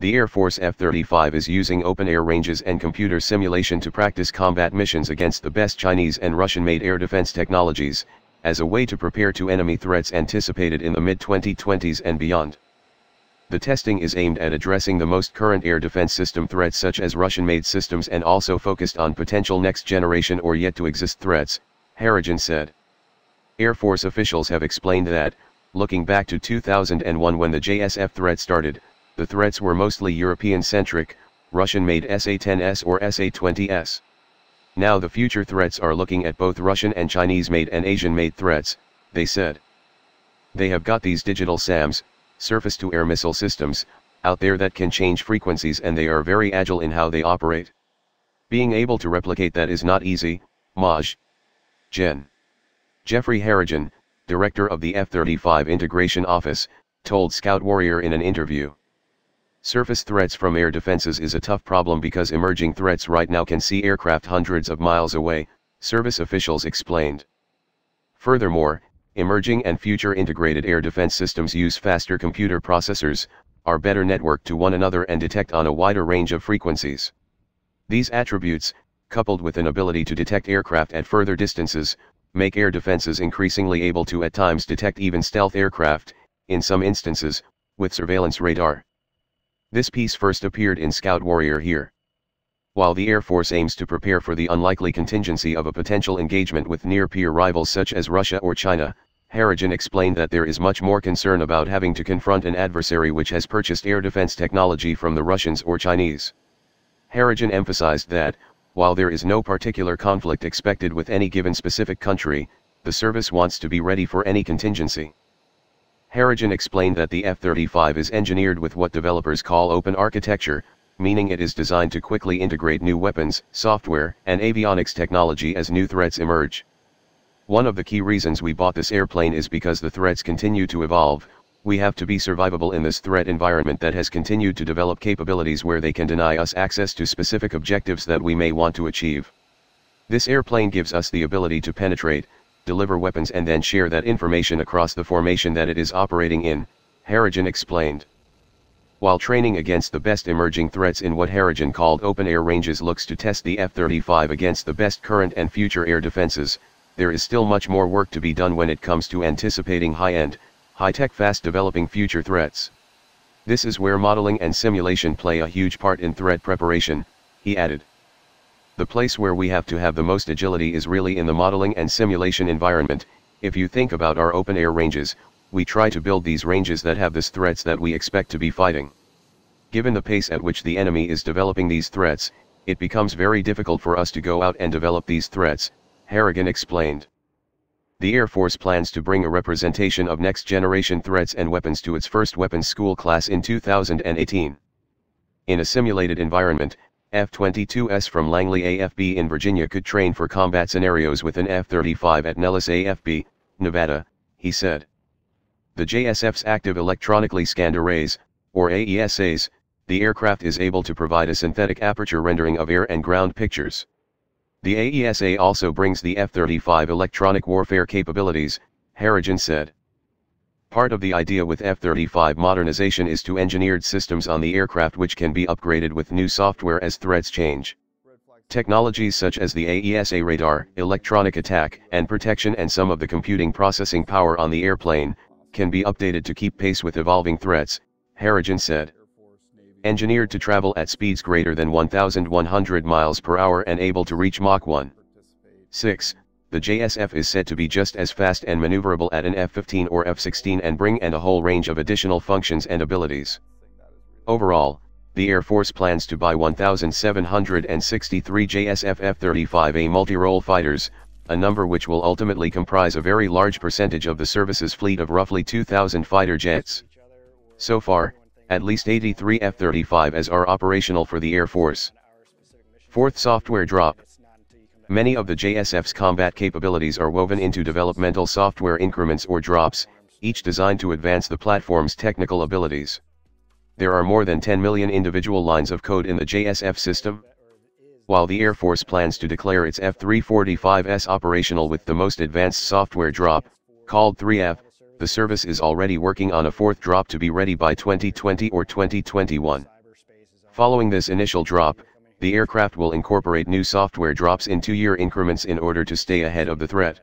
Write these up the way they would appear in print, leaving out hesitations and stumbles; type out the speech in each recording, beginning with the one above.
The Air Force F-35 is using open-air ranges and computer simulation to practice combat missions against the best Chinese and Russian-made air defense technologies, as a way to prepare to enemy threats anticipated in the mid-2020s and beyond. The testing is aimed at addressing the most current air defense system threats such as Russian-made systems and also focused on potential next-generation or yet-to-exist threats, Harrigan said. Air Force officials have explained that, looking back to 2001 when the JSF threat started, the threats were mostly European-centric, Russian-made SA-10S or SA-20S. Now the future threats are looking at both Russian and Chinese-made and Asian-made threats, they said. They have got these digital SAMs, surface-to-air missile systems, out there that can change frequencies and they are very agile in how they operate. Being able to replicate that is not easy, Maj. Gen. Jeffrey Harrigan, director of the F-35 Integration Office, told Scout Warrior in an interview. Surface threats from air defenses is a tough problem because emerging threats right now can see aircraft hundreds of miles away, service officials explained. Furthermore, emerging and future integrated air defense systems use faster computer processors, are better networked to one another and detect on a wider range of frequencies. These attributes, coupled with an ability to detect aircraft at further distances, make air defenses increasingly able to at times detect even stealth aircraft, in some instances, with surveillance radar. This piece first appeared in Scout Warrior here. While the Air Force aims to prepare for the unlikely contingency of a potential engagement with near-peer rivals such as Russia or China, Harrigan explained that there is much more concern about having to confront an adversary which has purchased air defense technology from the Russians or Chinese. Harrigan emphasized that, while there is no particular conflict expected with any given specific country, the service wants to be ready for any contingency. Harrigan explained that the F-35 is engineered with what developers call open architecture, meaning it is designed to quickly integrate new weapons, software, and avionics technology as new threats emerge. One of the key reasons we bought this airplane is because the threats continue to evolve. We have to be survivable in this threat environment that has continued to develop capabilities where they can deny us access to specific objectives that we may want to achieve. This airplane gives us the ability to penetrate, deliver weapons and then share that information across the formation that it is operating in, Harrigan explained. While training against the best emerging threats in what Harrigan called open-air ranges looks to test the F-35 against the best current and future air defenses, there is still much more work to be done when it comes to anticipating high-end, high-tech fast-developing future threats. This is where modeling and simulation play a huge part in threat preparation, he added. The place where we have to have the most agility is really in the modeling and simulation environment. If you think about our open-air ranges, we try to build these ranges that have these threats that we expect to be fighting. Given the pace at which the enemy is developing these threats, it becomes very difficult for us to go out and develop these threats, Harrigan explained. The Air Force plans to bring a representation of next-generation threats and weapons to its first weapons school class in 2018. In a simulated environment, F-22s from Langley AFB in Virginia could train for combat scenarios with an F-35 at Nellis AFB, Nevada, he said. The JSF's active electronically scanned arrays, or AESAs, the aircraft is able to provide a synthetic aperture rendering of air and ground pictures. The AESA also brings the F-35 electronic warfare capabilities, Harrigan said. Part of the idea with F-35 modernization is to engineered systems on the aircraft which can be upgraded with new software as threats change. Technologies such as the AESA radar, electronic attack and protection and some of the computing processing power on the airplane, can be updated to keep pace with evolving threats, Harrigan said. Engineered to travel at speeds greater than 1,100 miles per hour and able to reach Mach 1.6. The JSF is said to be just as fast and maneuverable at an F-15 or F-16 and bring a whole range of additional functions and abilities. Overall, the Air Force plans to buy 1,763 JSF F-35A multi-role fighters, a number which will ultimately comprise a very large percentage of the service's fleet of roughly 2,000 fighter jets. So far, at least 83 F-35s are operational for the Air Force. Fourth software drop. Many of the JSF's combat capabilities are woven into developmental software increments or drops, each designed to advance the platform's technical abilities. There are more than 10 million individual lines of code in the JSF system. While the Air Force plans to declare its F-345S operational with the most advanced software drop, called 3F, the service is already working on a fourth drop to be ready by 2020 or 2021. Following this initial drop, the aircraft will incorporate new software drops in 2-year increments in order to stay ahead of the threat.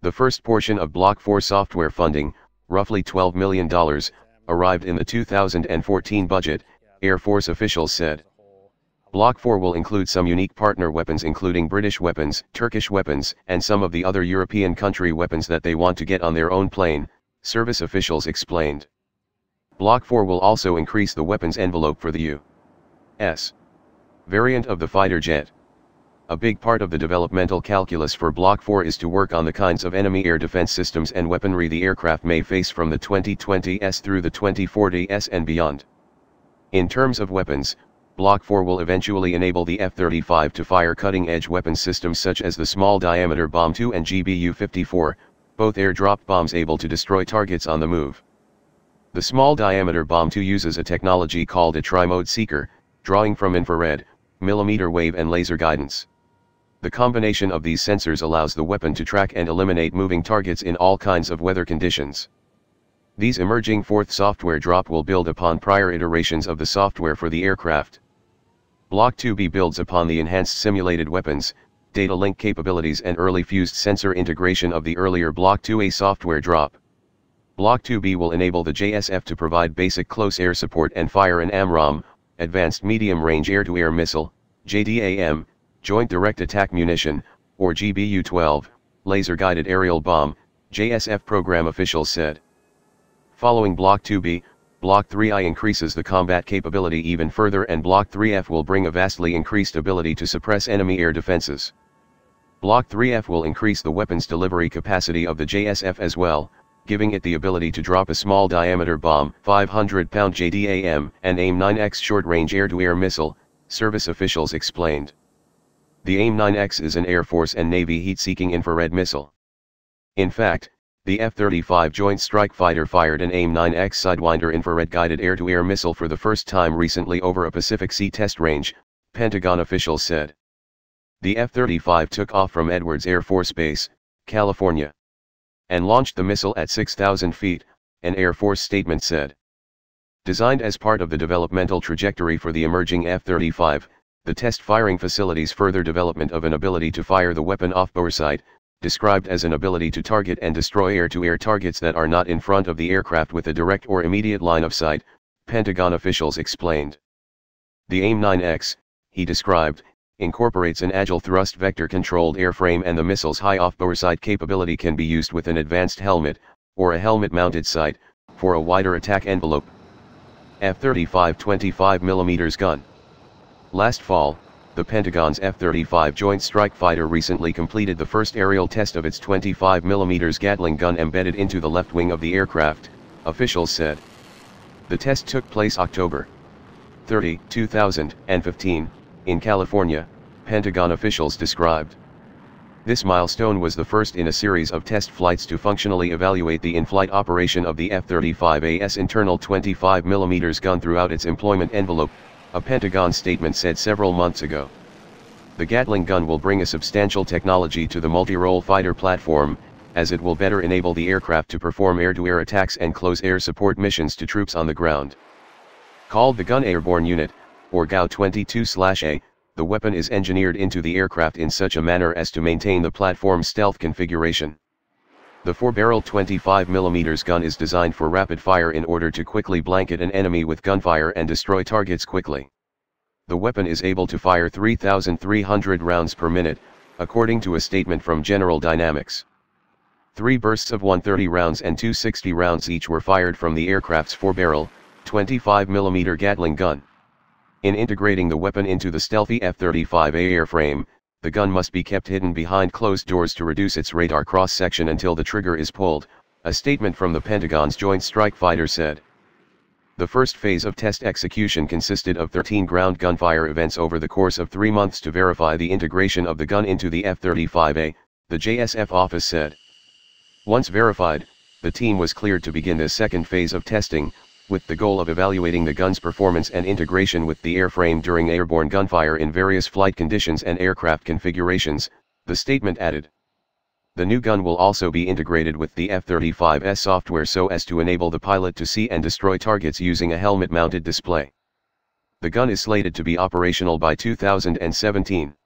The first portion of Block 4 software funding, roughly $12 million, arrived in the 2014 budget, Air Force officials said. Block 4 will include some unique partner weapons including British weapons, Turkish weapons, and some of the other European country weapons that they want to get on their own plane, service officials explained. Block 4 will also increase the weapons envelope for the U.S. variant of the fighter jet. A big part of the developmental calculus for Block 4 is to work on the kinds of enemy air defense systems and weaponry the aircraft may face from the 2020s through the 2040s and beyond. In terms of weapons, Block 4 will eventually enable the F-35 to fire cutting-edge weapons systems such as the small-diameter Bomb 2 and GBU-54, both airdrop bombs able to destroy targets on the move. The small-diameter Bomb 2 uses a technology called a tri-mode seeker, drawing from infrared, millimeter wave and laser guidance. The combination of these sensors allows the weapon to track and eliminate moving targets in all kinds of weather conditions. These emerging fourth software drop will build upon prior iterations of the software for the aircraft. Block 2B builds upon the enhanced simulated weapons, data link capabilities and early fused sensor integration of the earlier Block 2A software drop. Block 2B will enable the JSF to provide basic close air support and fire an AMRAAM, Advanced Medium Range Air-to-Air Missile, JDAM, Joint Direct Attack Munition, or GBU-12, Laser-Guided Aerial Bomb, JSF program officials said. Following Block 2B, Block 3I increases the combat capability even further and Block 3F will bring a vastly increased ability to suppress enemy air defenses. Block 3F will increase the weapons delivery capacity of the JSF as well, giving it the ability to drop a small diameter bomb, 500-pound JDAM, and AIM-9X short-range air-to-air missile, service officials explained. The AIM-9X is an Air Force and Navy heat-seeking infrared missile. In fact, the F-35 Joint Strike Fighter fired an AIM-9X Sidewinder infrared-guided air-to-air missile for the first time recently over a Pacific Sea test range, Pentagon officials said. The F-35 took off from Edwards Air Force Base, California, and launched the missile at 6,000 feet, an Air Force statement said. Designed as part of the developmental trajectory for the emerging F-35, the test firing facility's further development of an ability to fire the weapon off-boreside, described as an ability to target and destroy air-to-air targets that are not in front of the aircraft with a direct or immediate line of sight, Pentagon officials explained. The AIM-9X, he described, incorporates an agile thrust vector-controlled airframe and the missile's high off-boreside capability can be used with an advanced helmet, or a helmet-mounted sight, for a wider attack envelope. F-35 25mm gun. Last fall, the Pentagon's F-35 Joint Strike Fighter recently completed the first aerial test of its 25mm Gatling gun embedded into the left wing of the aircraft, officials said. The test took place October 30, 2015, in California, Pentagon officials described. This milestone was the first in a series of test flights to functionally evaluate the in-flight operation of the F-35A's internal 25mm gun throughout its employment envelope, a Pentagon statement said several months ago. The Gatling gun will bring a substantial technology to the multi-role fighter platform, as it will better enable the aircraft to perform air-to-air attacks and close air support missions to troops on the ground. Called the Gun Airborne Unit, or GAU-22/A, the weapon is engineered into the aircraft in such a manner as to maintain the platform's stealth configuration. The 4-barrel 25mm gun is designed for rapid fire in order to quickly blanket an enemy with gunfire and destroy targets quickly. The weapon is able to fire 3,300 rounds per minute, according to a statement from General Dynamics. 3 bursts of 130 rounds and 260 rounds each were fired from the aircraft's 4-barrel, 25mm Gatling gun. In integrating the weapon into the stealthy F-35A airframe, the gun must be kept hidden behind closed doors to reduce its radar cross-section until the trigger is pulled, a statement from the Pentagon's Joint Strike Fighter said. The first phase of test execution consisted of 13 ground gunfire events over the course of 3 months to verify the integration of the gun into the F-35A, the JSF office said. Once verified, the team was cleared to begin the second phase of testing, with the goal of evaluating the gun's performance and integration with the airframe during airborne gunfire in various flight conditions and aircraft configurations, the statement added. The new gun will also be integrated with the F-35's software so as to enable the pilot to see and destroy targets using a helmet-mounted display. The gun is slated to be operational by 2017.